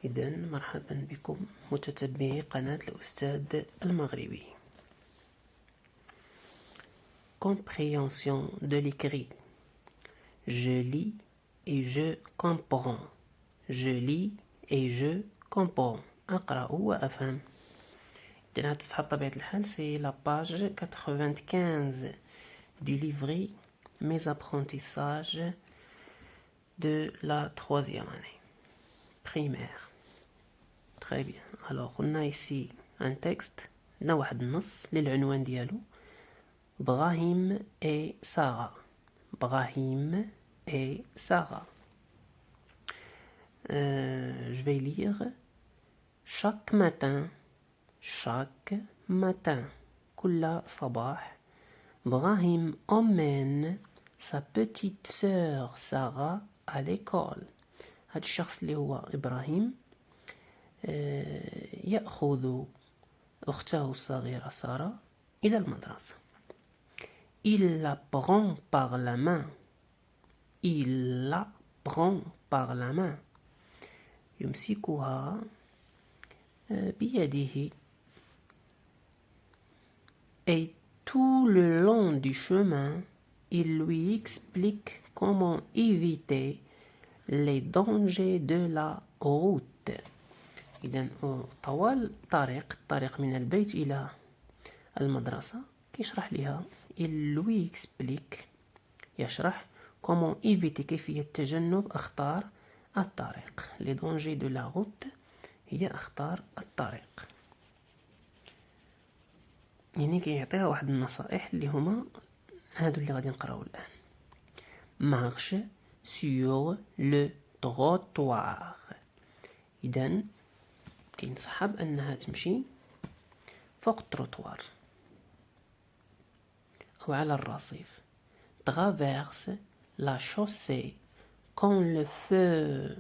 إذن مرحبا بكم متتبعي قناة الأستاذ المغربي. Compréhension de l'écrit. Je lis et je comprends. Je lis et je comprends. أقرأ وأفهم. إذن هاد الصفحة بطبيعة الحال سي لا باج 95 du livret Mes apprentissages de la 3e année primaire. Très bien. Alors, on a ici un texte. عندنا واحد النص للعنوان ديالو Brahim et Sarah. Brahim et Sarah. Je vais lire. Chaque matin, كل صباح, Brahim emmène sa petite sœur Sarah à l'école. هذا الشخص اللي هو إبراهيم يأخذ أخته الصغيرة سارة إلى المدرسة. Il la prend par la main. Il la prend par la main. يمسكها بيده. Et tout le long du chemin, il lui explique comment éviter les dangers de la route. إذن طوال الطريق من البيت إلى المدرسة كيشرح لها il lui explique يشرح comment éviter كيفية تجنب أخطار الطريق. les dangers de la route هي أخطار الطريق. يعني كيعطيها واحد النصائح اللي هما هادو اللي غادي نقراو الآن. marche sur le trottoir. إذن كينصحها بأنها تمشي فوق التروتوار أو على الرصيف. traverse la chaussée quand le feu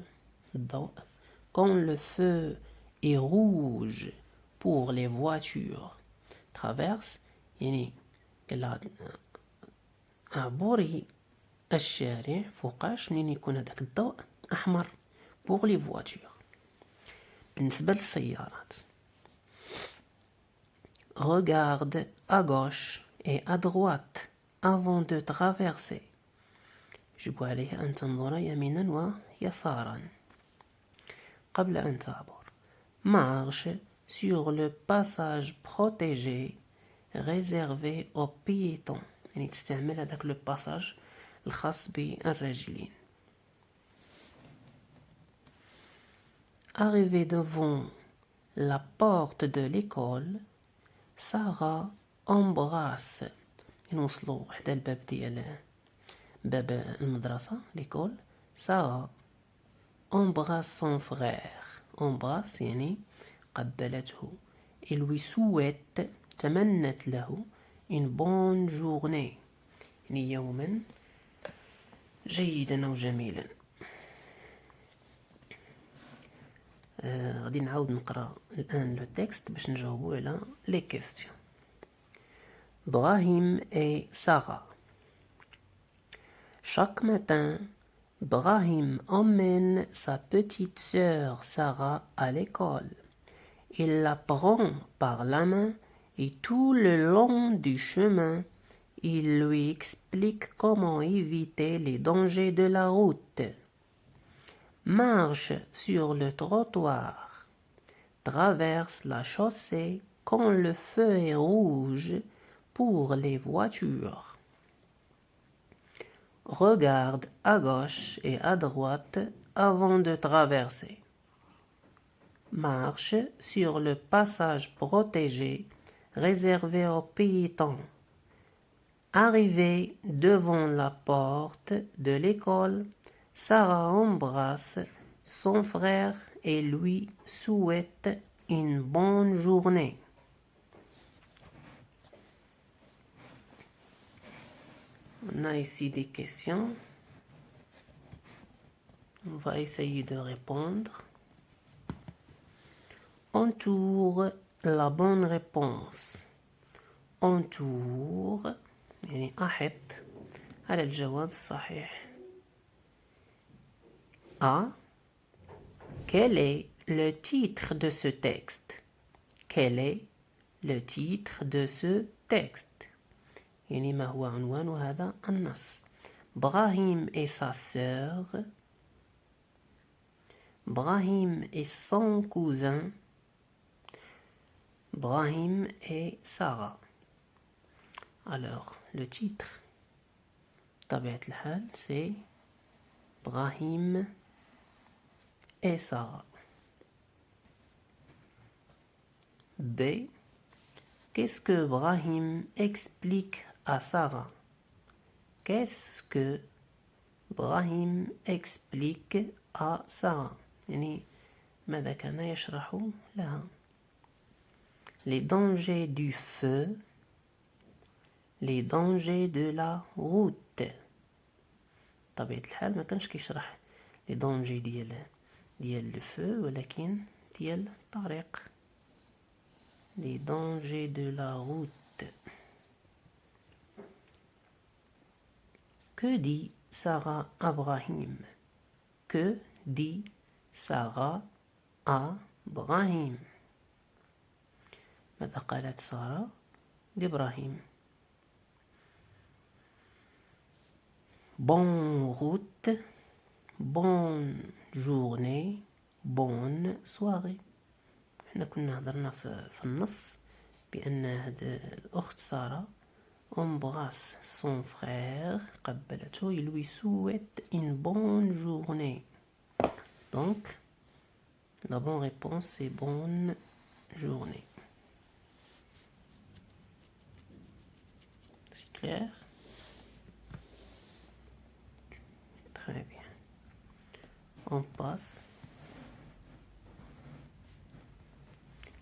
est rouge pour les voitures. traverse يعني قالها عبوري الشارع فوقاش منين يكون هذاك الضوء أحمر pour les voitures. بالنسبة للسيارات regarde à gauche et à droite avant de traverser. يجب عليه أن تنظر يمينا ويسارا قبل أن تعبر. marche sur le passage protégé réservé aux piétons. يعني تستعمل هذاك لو باساج الخاص بالراجلين. Arrivée devant la porte de l'école, Sarah embrasse. نوصلوا حدا الباب ديال باب المدرسة l'école. Sarah embrasse son frère. embrasse يعني قبلته. et lui souhaite تمنت له une bonne journée يعني يوما جيدا أو جميلا. غادي نعاود نقرا الآن لو تكست باش نجاوبو على لي كيستيون. Brahim et Sarah. Chaque matin, Brahim emmène sa petite sœur Sarah à l'école. Il la prend par la main et tout le long du chemin, il lui explique comment éviter les dangers de la route. Marche sur le trottoir. Traverse la chaussée quand le feu est rouge pour les voitures. Regarde à gauche et à droite avant de traverser. Marche sur le passage protégé réservé aux piétons. Arrivé devant la porte de l'école, Sarah embrasse son frère et lui souhaite une bonne journée. On a ici des questions. On va essayer de répondre. Entoure la bonne réponse. Entoure يعني أحط على الجواب الصحيح. A. Quelle est le titre de ce texte? Quel est le titre de ce texte? يعني ما هو عنوان هذا النص؟ Brahim et sa sœur. Brahim et son cousin. Brahim et Sarah. Alors, le titre, طبيعة الحال, c'est Brahim et Sarah. B. Qu'est-ce que Brahim explique à Sarah? Qu'est-ce que Brahim explique à Sarah? يعني ماذا كان يشرح لها؟ Les dangers du feu, les dangers de la route. طبيعة الحال ما كانش كيشرح les dangers ديال le feu ولكن ديال الطريق. Les dangers de la route. Que dit Sarah à Brahim? Que dit Sarah à Brahim? ماذا قالت سارة لإبراهيم؟ Bonne route, bonne journée, bonne soirée. احنا كنا هضرنا في النص بأن هاد الأخت سارة embrasse son frère, قبلته, il lui souhaite une bonne journée. Donc, la bonne réponse c'est bonne journée. C'est clair? Très bien. On passe.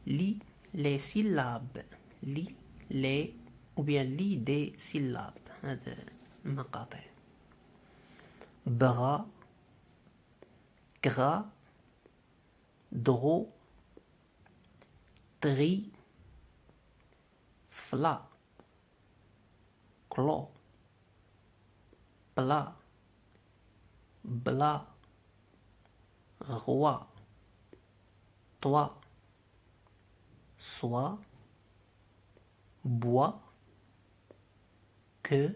Lis les syllabes. Lis les ou bien lis des syllabes. هذا المقاطع. Bras, gras, drôle, tri, fla, clos, plat, blas, roi, toi, soit, bois, que,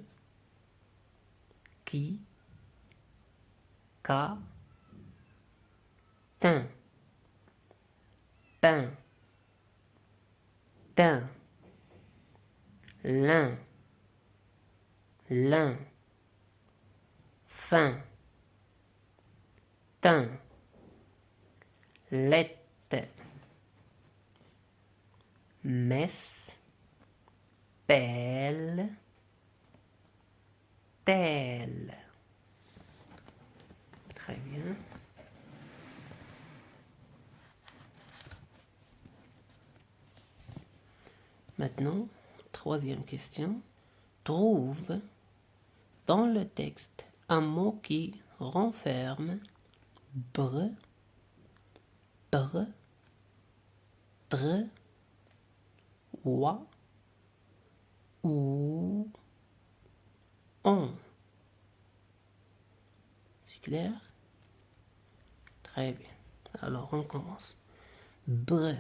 qui, qu'a, teint, pain, teint, lin, lin, fin, teint, lette, messe, pelle, tel. Très bien. Maintenant, troisième question. Trouve dans le texte un mot qui renferme bre, dre, wa ou on. C'est clair? Très bien. Alors, on commence. Bre.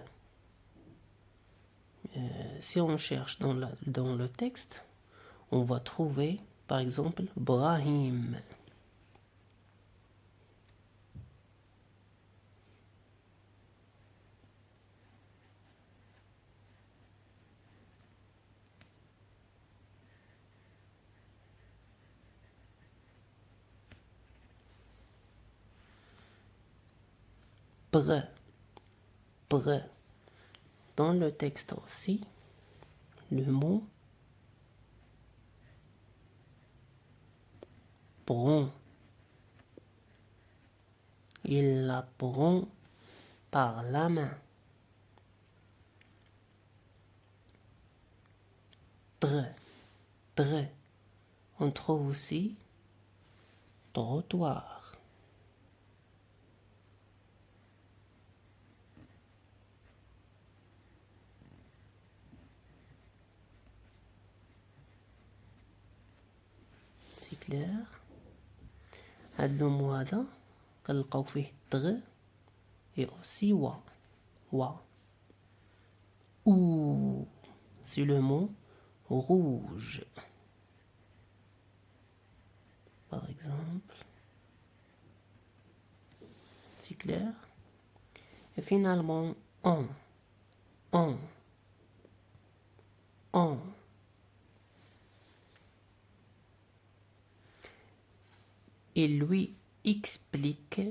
Si on cherche dans le texte, on va trouver, par exemple, Brahim. Bre. Bre. Dans le texte aussi, le mot prend. Il la prend par la main. Dre. Dre. On trouve aussi trottoir. C'est clair. هاد المو هذا كنلقاو فيه دغ et aussi wa. Wa. Ou, c'est le mot rouge. Par exemple. C'est clair? Et finalement, on. On. On. Il lui explique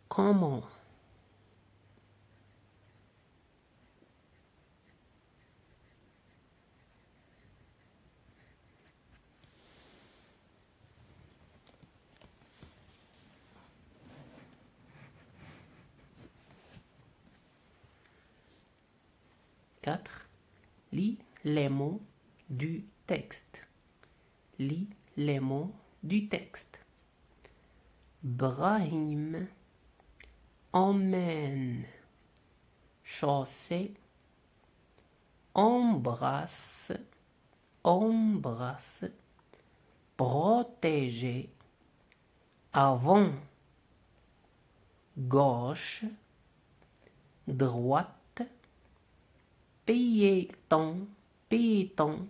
comment. Quatre. Lis les mots du texte. Lis les mots du texte. Brahim emmène, chaussée, embrasse, embrasse, protéger, avant, gauche, droite, piéton, piéton,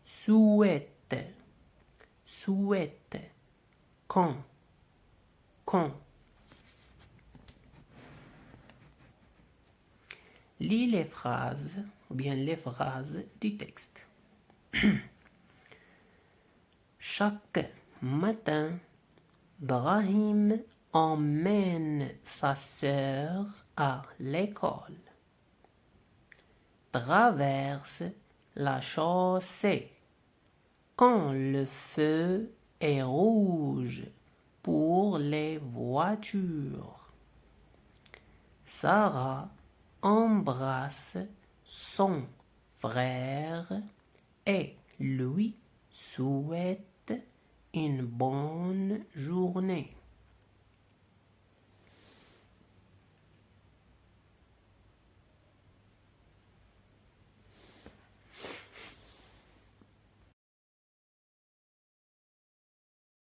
souhaite, souhaite, quand, quand. Lis les phrases ou bien les phrases du texte. Chaque matin, Brahim emmène sa sœur à l'école. Traverse la chaussée quand le feu est rouge pour les voitures. Sarah embrasse son frère et lui souhaite une bonne journée.